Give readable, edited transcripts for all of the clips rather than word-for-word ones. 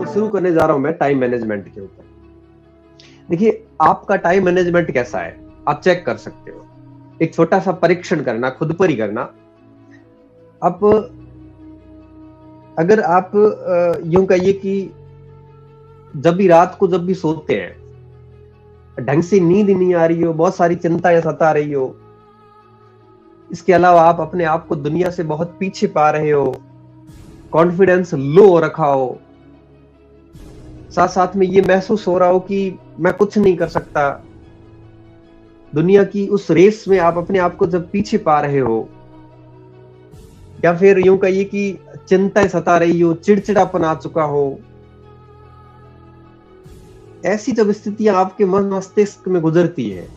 शुरू करने जा रहा हूं मैं टाइम मैनेजमेंट के ऊपर। देखिए, आपका टाइम मैनेजमेंट कैसा है आप चेक कर सकते हो। एक छोटा सा परीक्षण करना, खुद पर ही करना। आप अगर आप यूं कहिए कि जब भी रात को जब भी सोते हैं, ढंग से नींद नहीं आ रही हो, बहुत सारी चिंताएं सता रही हो, इसके अलावा आप अपने आप को दुनिया से बहुत पीछे पा रहे हो, कॉन्फिडेंस लो रखा हो, साथ साथ में ये महसूस हो रहा हो कि मैं कुछ नहीं कर सकता, दुनिया की उस रेस में आप अपने आप को जब पीछे पा रहे हो, या फिर यूं कहिए कि चिंताएं सता रही हो, चिड़चिड़ापन आ चुका हो, ऐसी जब स्थितियां आपके मन मस्तिष्क में गुजरती है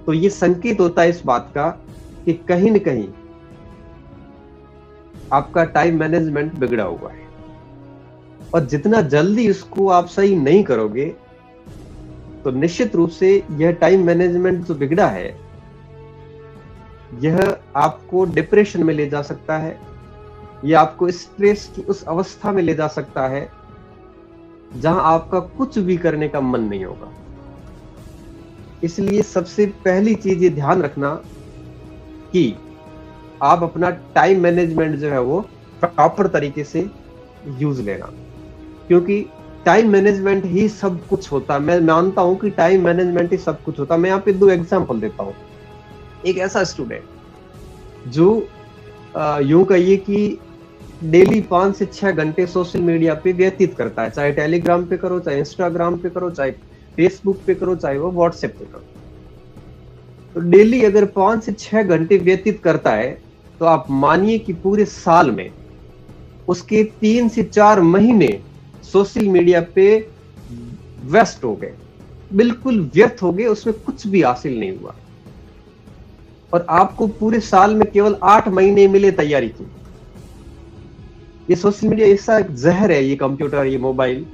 तो ये संकेत होता है इस बात का कि कहीं न कहीं आपका टाइम मैनेजमेंट बिगड़ा हुआ है। और जितना जल्दी इसको आप सही नहीं करोगे तो निश्चित रूप से यह टाइम मैनेजमेंट जो बिगड़ा है यह आपको डिप्रेशन में ले जा सकता है, यह आपको स्ट्रेस की उस अवस्था में ले जा सकता है जहां आपका कुछ भी करने का मन नहीं होगा। इसलिए सबसे पहली चीज ये ध्यान रखना कि आप अपना टाइम मैनेजमेंट जो है वो प्रॉपर तरीके से यूज लेना, क्योंकि टाइम मैनेजमेंट ही सब कुछ होता है। मैं मानता हूं कि टाइम मैनेजमेंट ही सब कुछ होता है। मैं यहाँ पे 2 एग्जांपल देता हूं। एक ऐसा स्टूडेंट जो यूं कहिए कि डेली 5 से 6 घंटे सोशल मीडिया पे व्यतीत करता है, चाहे टेलीग्राम पे करो, चाहे इंस्टाग्राम पे करो, चाहे फेसबुक पे करो, चाहे वो व्हाट्सएप पे करो। तो डेली अगर 5 से 6 घंटे व्यतीत करता है तो आप मानिए कि पूरे साल में उसके 3 से 4 महीने सोशल मीडिया पे वेस्ट हो गए, बिल्कुल व्यर्थ हो गए, उसमें कुछ भी हासिल नहीं हुआ। और आपको पूरे साल में केवल 8 महीने मिले तैयारी की। ये सोशल मीडिया ऐसा एक जहर है, ये कंप्यूटर, ये मोबाइल,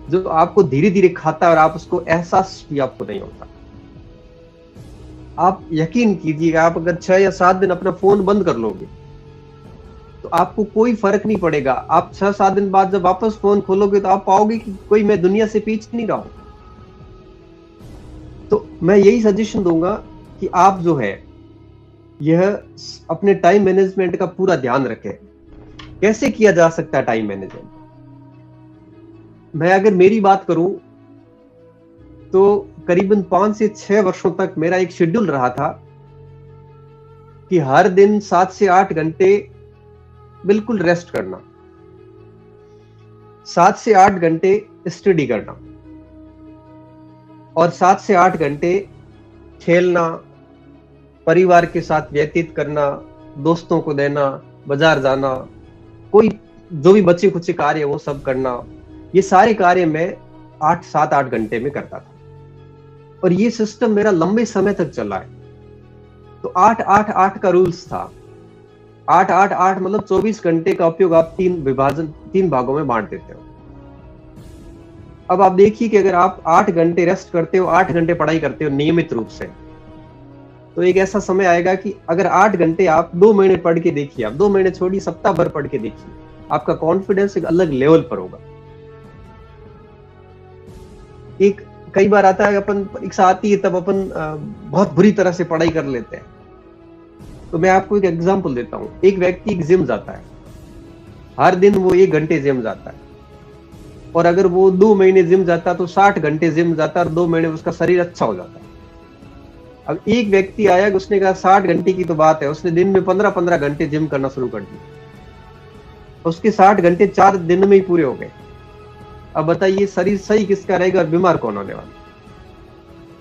जो आपको धीरे धीरे खाता है और आप उसको एहसास भी आपको नहीं होता। आप यकीन कीजिए, आप अगर 6 या 7 दिन अपना फोन बंद कर लोगे तो आपको कोई फर्क नहीं पड़ेगा। आप 6-7 दिन बाद जब वापस फोन खोलोगे तो आप पाओगे कि कोई मैं दुनिया से पीछे नहीं रहा हूं। तो मैं यही सजेशन दूंगा कि आप जो है यह अपने टाइम मैनेजमेंट का पूरा ध्यान रखें। कैसे किया जा सकता है टाइम मैनेजमेंट? मैं अगर मेरी बात करूं तो करीबन 5 से 6 वर्षों तक मेरा एक शेड्यूल रहा था कि हर दिन 7 से 8 घंटे बिल्कुल रेस्ट करना, 7 से 8 घंटे स्टडी करना और 7 से 8 घंटे खेलना, परिवार के साथ व्यतीत करना, दोस्तों को देना, बाजार जाना, कोई जो भी बचे कुछ कार्य है वो सब करना। ये सारे कार्य मैं 7-8 घंटे में करता था और ये सिस्टम मेरा लंबे समय तक चला है। तो 8-8-8 का रूल्स था। 8-8-8 मतलब 24 घंटे का उपयोग आप 3 भागों में बांट देते हो। अब आप देखिए कि अगर आप 8 घंटे रेस्ट करते हो, 8 घंटे पढ़ाई करते हो नियमित रूप से, तो एक ऐसा समय आएगा कि अगर 8 घंटे आप 2 महीने पढ़ के देखिए, आप 2 महीने छोड़िए, सप्ताह भर पढ़ के देखिए, आपका कॉन्फिडेंस एक अलग लेवल पर होगा। एक कई बार आता है अपन परीक्षा आती है तब अपन बहुत बुरी तरह से पढ़ाई कर लेते हैं। तो मैं आपको एक एग्जांपल देता हूं। एक व्यक्ति जिम जाता है, हर दिन वो 1 घंटे जिम जाता है और अगर वो 2 महीने जिम जाता है तो 60 घंटे जिम जाता है और 2 महीने उसका शरीर अच्छा हो जाता है। अब एक व्यक्ति आया, उसने कहा 60 घंटे की तो बात है, उसने दिन में 15-15 घंटे जिम करना शुरू कर दिया, उसके 60 घंटे 4 दिन में ही पूरे हो गए। अब बताइए शरीर सही किसका रहेगा और बीमार कौन होने वाला?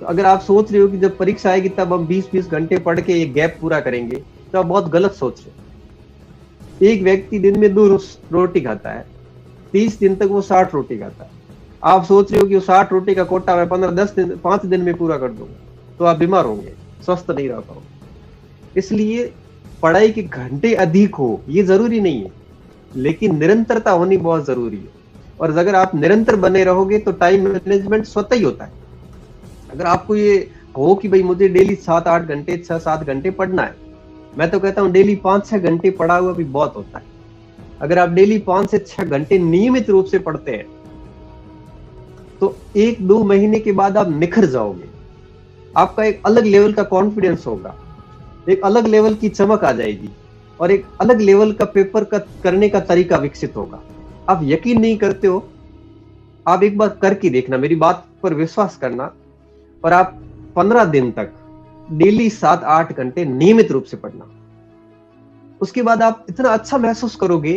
तो अगर आप सोच रहे हो कि जब परीक्षा आएगी तब हम 20-20 घंटे पढ़ के ये गैप पूरा करेंगे, तो आप बहुत गलत सोच रहे हो। एक व्यक्ति दिन में 2 रोटी खाता है, 30 दिन तक वो 60 रोटी खाता है। आप सोच रहे हो कि वो 60 रोटी का कोटा मैं 5 दिन में पूरा कर दूंगा, तो आप बीमार होंगे, स्वस्थ नहीं रह पाओगे। इसलिए पढ़ाई के घंटे अधिक हो ये जरूरी नहीं है, लेकिन निरंतरता होनी बहुत जरूरी है। और अगर आप निरंतर बने रहोगे तो टाइम मैनेजमेंट स्वतः ही होता है। अगर आपको ये हो कि भाई मुझे डेली 7-8 घंटे 6-7 घंटे पढ़ना है, मैं तो कहता हूँ डेली 5-6 घंटे पढ़ा हुआ भी बहुत होता है। अगर आप डेली 5 से 6 घंटे नियमित रूप से पढ़ते हैं तो 1-2 महीने के बाद आप निखर जाओगे। आपका एक अलग लेवल का कॉन्फिडेंस होगा, एक अलग लेवल की चमक आ जाएगी और एक अलग लेवल का पेपर का करने का तरीका विकसित होगा। आप यकीन नहीं करते हो, आप एक बार करके देखना, मेरी बात पर विश्वास करना, और आप 15 दिन तक डेली 7-8 घंटे नियमित रूप से पढ़ना। उसके बाद आप इतना अच्छा महसूस करोगे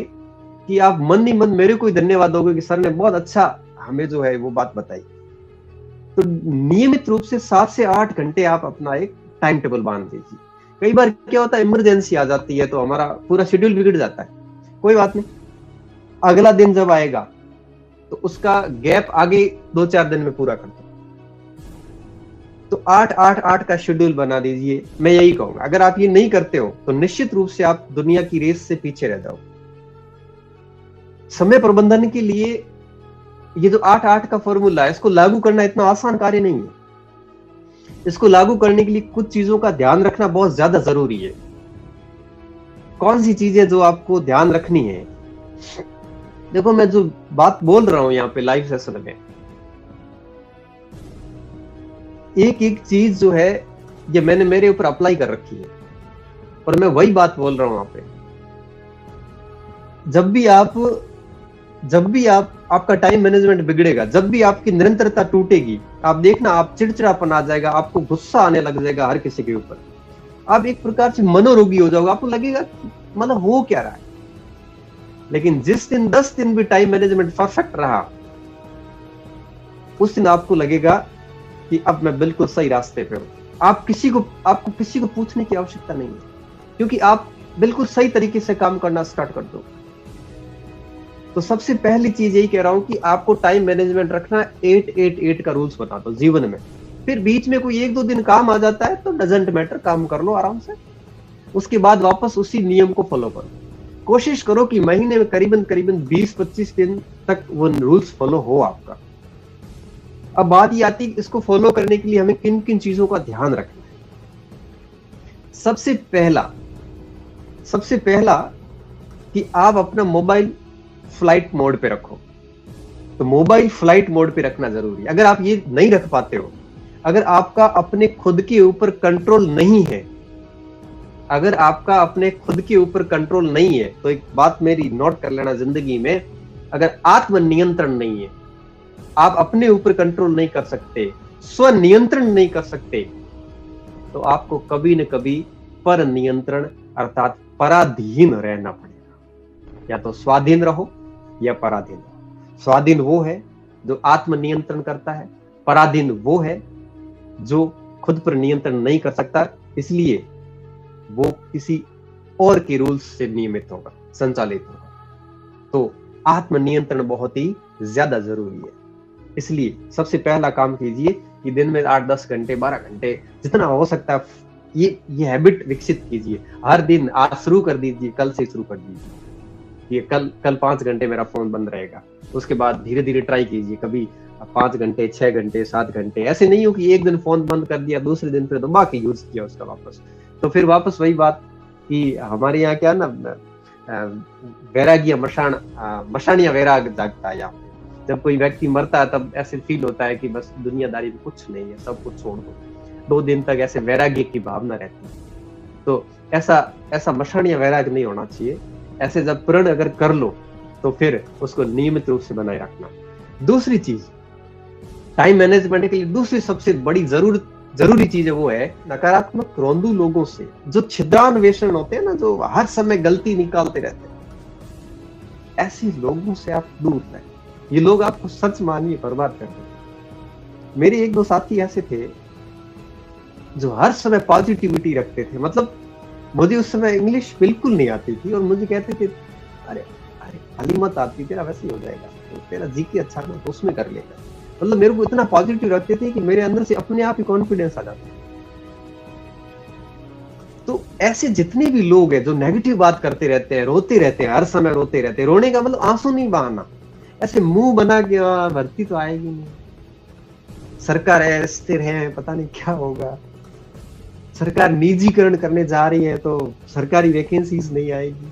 कि आप मन ही मन मेरे को ही धन्यवाद दोगे कि सर ने बहुत अच्छा हमें जो है वो बात बताई। तो नियमित रूप से 7 से 8 घंटे आप अपना एक टाइम टेबल बांध दीजिए। कई बार क्या होता है, इमरजेंसी आ जाती है तो हमारा पूरा शेड्यूल बिगड़ जाता है। कोई बात नहीं, अगला दिन जब आएगा तो उसका गैप आगे 2-4 दिन में पूरा कर दो। तो 8-8-8 का शेड्यूल बना दीजिए। मैं यही कहूंगा, अगर आप ये नहीं करते हो तो निश्चित रूप से आप दुनिया की रेस से पीछे रह जाओ। समय प्रबंधन के लिए ये जो 8-8 का फॉर्मूला है, इसको लागू करना इतना आसान कार्य नहीं है। इसको लागू करने के लिए कुछ चीजों का ध्यान रखना बहुत ज्यादा जरूरी है। कौन सी चीजें जो आपको ध्यान रखनी है? देखो, मैं जो बात बोल रहा हूं यहाँ पे लाइव सेशन में, एक एक चीज जो है ये मैंने मेरे ऊपर अप्लाई कर रखी है और मैं वही बात बोल रहा हूं वहां पे। जब भी आपका टाइम मैनेजमेंट बिगड़ेगा, जब भी आपकी निरंतरता टूटेगी, आप देखना आप चिड़चिड़ापन आ जाएगा, आपको गुस्सा आने लग जाएगा हर किसी के ऊपर। आप एक प्रकार से मनोरोगी हो जाओगे, आपको लगेगा मतलब हो क्या रहा है। लेकिन जिस दिन 10 दिन भी टाइम मैनेजमेंट परफेक्ट रहा, उस दिन आपको लगेगा कि अब मैं बिल्कुल सही रास्ते पे हूं। आपको किसी को पूछने की आवश्यकता नहीं है, क्योंकि आप बिल्कुल सही तरीके से काम करना स्टार्ट कर दो। तो सबसे पहली चीज यही कह रहा हूं कि आपको टाइम मैनेजमेंट रखना 8-8-8 का रूल्स बना दो जीवन में। फिर बीच में कोई 1-2 दिन काम आ जाता है तो डजंट मैटर, काम कर लो आराम से। उसके बाद वापस उसी नियम को फॉलो करो। कोशिश करो कि महीने में करीबन 20-25 दिन तक वो रूल्स फॉलो हो आपका। अब बात ये आती है इसको फॉलो करने के लिए हमें किन किन चीजों का ध्यान रखना है। सबसे पहला कि आप अपना मोबाइल फ्लाइट मोड पे रखो। तो मोबाइल फ्लाइट मोड पे रखना जरूरी है। अगर आप ये नहीं रख पाते हो, अगर आपका अपने खुद के ऊपर कंट्रोल नहीं है, तो एक बात मेरी नोट कर लेना जिंदगी में, अगर आत्मनियंत्रण नहीं है, आप अपने ऊपर कंट्रोल नहीं कर सकते, स्व नियंत्रण नहीं कर सकते, तो आपको कभी न कभी पर नियंत्रण अर्थात पराधीन रहना पड़ेगा। या तो स्वाधीन रहो या पराधीन रहो। स्वाधीन वो है जो आत्मनियंत्रण करता है, पराधीन वो है जो खुद पर नियंत्रण नहीं कर सकता, इसलिए वो किसी और के रूल्स से नियमित होगा, संचालित होगा। तो आत्मनियंत्रण बहुत ही ज्यादा जरूरी है। इसलिए सबसे पहला काम कीजिए कि दिन में 8-10 घंटे 12 घंटे जितना हो सकता है ये हैबिट विकसित कीजिए। हर दिन आज शुरू कर दीजिए, कल से शुरू कर दीजिए। ये कल 5 घंटे मेरा फोन बंद रहेगा। उसके बाद धीरे धीरे ट्राई कीजिए, कभी 5 घंटे 6 घंटे 7 घंटे। ऐसे नहीं हो कि एक दिन फोन बंद कर दिया, दूसरे दिन फिर दोबारा के यूज किया उसका वापस। तो फिर वापस वही बात कि हमारे यहाँ क्या ना, वैराग्य मशानिया वैराग जागता है। यहाँ जब कोई व्यक्ति मरता है तब ऐसे फील होता है कि बस दुनियादारी में कुछ नहीं है, सब कुछ छोड़ दो। 2 दिन तक ऐसे वैराग्य की भावना रहती है। तो ऐसा मशानिया वैराग नहीं होना चाहिए। ऐसे जब प्रण अगर कर लो तो फिर उसको नियमित रूप से बनाए रखना। दूसरी चीज टाइम मैनेजमेंट के लिए दूसरी सबसे बड़ी जरूरी चीज है वो है नकारात्मक रोंदू लोगों से, जो छिद्रान्वेषण होते हैं ना, जो हर समय गलती निकालते रहते हैं। ऐसे लोगों से आप दूर रहें। ये लोग आपको सच मानिए बर्बाद कर देते। मेरे 1-2 साथी ऐसे थे जो हर समय पॉजिटिविटी रखते थे। मतलब मुझे उस समय इंग्लिश बिल्कुल नहीं आती थी और मुझे कहते थे अरे खाली मत आती, तेरा वैसे ही हो जाएगा, तो तेरा जीके अच्छा ना तो उसमें कर लेगा। मतलब मेरे को इतना पॉजिटिव रखते थे कि मेरे अंदर से अपने आप ही कॉन्फिडेंस आ जाता। तो ऐसे जितने भी लोग हैं जो नेगेटिव बात करते रहते हैं, रोते रहते हैं, हर समय रोते रहते हैं, रोने का मतलब आंसू नहीं बहाना, ऐसे मुंह बना के भर्ती तो आएगी नहीं, सरकार है स्थिर है, पता नहीं क्या होगा, सरकार निजीकरण करने जा रही है तो सरकारी वैकेंसीज नहीं आएगी,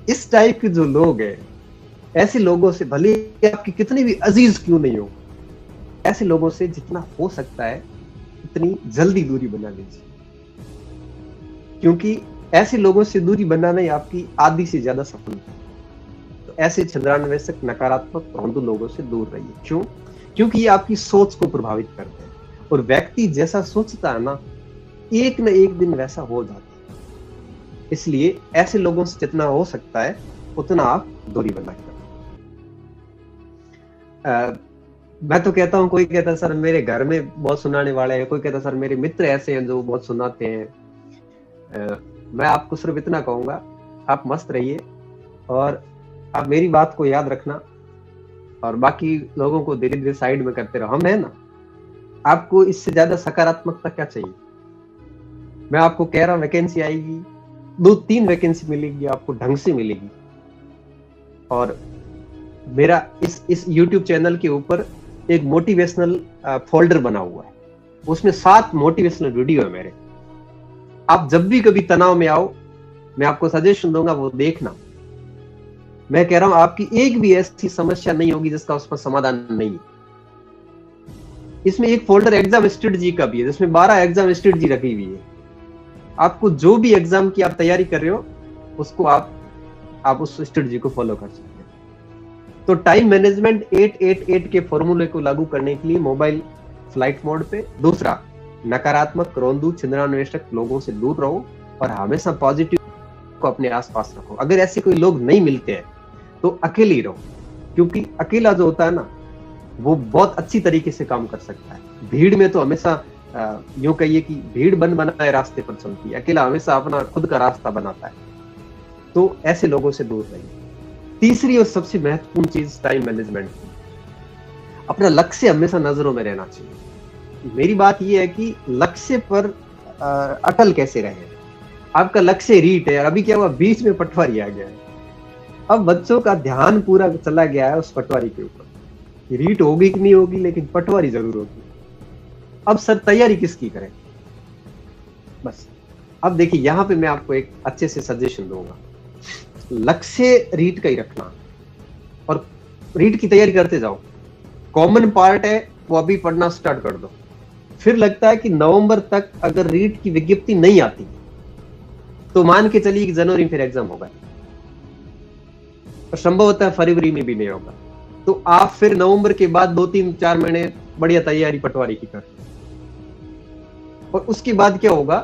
इस टाइप के जो लोग हैं, ऐसे लोगों से भले ही आपकी कितनी भी अजीज क्यों नहीं हो, ऐसे लोगों से जितना हो सकता है उतनी जल्दी दूरी बना लीजिए, क्योंकि ऐसे लोगों से दूरी बनाना ही आपकी आधी से ज्यादा सफलता है। तो ऐसे छंद्रान्वेषक, नकारात्मक, रौंदू लोगों से दूर रहिए। क्यों? क्योंकि ये आपकी सोच को प्रभावित करते हैं, और व्यक्ति जैसा सोचता है ना, एक न एक दिन वैसा हो जाता है। इसलिए ऐसे लोगों से जितना हो सकता है उतना आप दूरी बना कर। मैं तो कहता हूँ, कोई कहता है सर मेरे घर में बहुत सुनाने वाले हैं, कोई कहता है सर मेरे मित्र ऐसे हैं जो बहुत सुनाते हैं। मैं आपको सिर्फ इतना कहूंगा, आप मस्त रहिए और आप मेरी बात को याद रखना, और बाकी लोगों को धीरे धीरे साइड में करते रहो। हम है ना, आपको इससे ज्यादा सकारात्मकता क्या चाहिए? मैं आपको कह रहा हूं, वैकेंसी आएगी, 2-3 वैकेंसी मिलेगी, आपको ढंग से मिलेगी। और मेरा इस YouTube चैनल के ऊपर एक मोटिवेशनल फोल्डर बना हुआ है, उसमें 7 मोटिवेशनल वीडियो है मेरे। आप जब भी कभी तनाव में आओ, मैं आपको सजेशन दूंगा, वो देखना। मैं कह रहा हूं, आपकी एक भी ऐसी समस्या नहीं होगी जिसका उस पर समाधान नहीं है। इसमें एक फोल्डर एग्जाम स्ट्रेटजी का भी है, जिसमें 12 एग्जाम स्ट्रेटजी रखी हुई है। आपको जो भी एग्जाम की आप तैयारी कर रहे हो, उसको आप उस स्ट्रेटजी को फॉलो कर सकते हैं। तो टाइम मैनेजमेंट 8-8-8 के फॉर्मूले को लागू करने के लिए मोबाइल फ्लाइट मोड पे। दूसरा, नकारात्मक, रौंदू, छिंद्रान्वेषक लोगों से दूर रहो और हमेशा पॉजिटिव को अपने आसपास रखो। अगर ऐसे कोई लोग नहीं मिलते हैं तो अकेले ही रहो, क्योंकि अकेला जो होता है ना, वो बहुत अच्छी तरीके से काम कर सकता है। भीड़ में तो हमेशा यूं कहिए कि भीड़ बन बनाए रास्ते पर चलती है, अकेला हमेशा अपना खुद का रास्ता बनाता है। तो ऐसे लोगों से दूर रहिए। तीसरी और सबसे महत्वपूर्ण चीज टाइम मैनेजमेंट की, अपना लक्ष्य हमेशा नजरों में रहना चाहिए। मेरी बात यह है कि लक्ष्य पर अटल कैसे रहे। आपका लक्ष्य रीट है, अभी क्या हुआ, बीच में पटवारी आ गया है। अब बच्चों का ध्यान पूरा चला गया है उस पटवारी के ऊपर, रीट होगी कि नहीं होगी, लेकिन पटवारी जरूर होगी। अब सर तैयारी किसकी करें? बस अब देखिए, यहां पे मैं आपको एक अच्छे से सजेशन दूंगा। लक्ष्य रीट का ही रखना और रीट की तैयारी करते जाओ। कॉमन पार्ट है वो अभी पढ़ना स्टार्ट कर दो। फिर लगता है कि नवंबर तक अगर रीट की विज्ञप्ति नहीं आती तो मान के चलिए कि जनवरी फिर एग्जाम होगा, और संभव होता है फरवरी में भी नहीं होगा। तो आप फिर नवंबर के बाद 2-3-4 महीने बढ़िया तैयारी पटवारी की कर, और उसके बाद क्या होगा,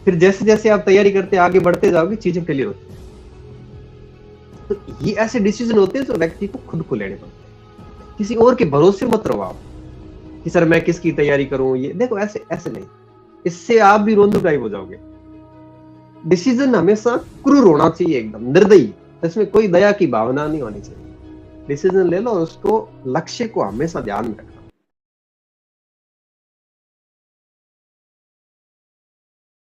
फिर जैसे जैसे आप तैयारी करते आगे बढ़ते जाओगे, चीजें क्लियर होती है। तो ये ऐसे डिसीजन होते हैं जो व्यक्ति को खुद को लेने पड़ते हैं। किसी और के भरोसे मत रहो आप कि सर मैं किसकी तैयारी करूं। ये देखो, ऐसे ऐसे नहीं, इससे आप भी रोंदू टाइप हो जाओगे। डिसीजन हमेशा क्रूर होना चाहिए, एकदम निर्दयी, इसमें कोई दया की भावना नहीं होनी चाहिए। डिसीजन ले लो, उसको लक्ष्य को हमेशा ध्यान में रखो।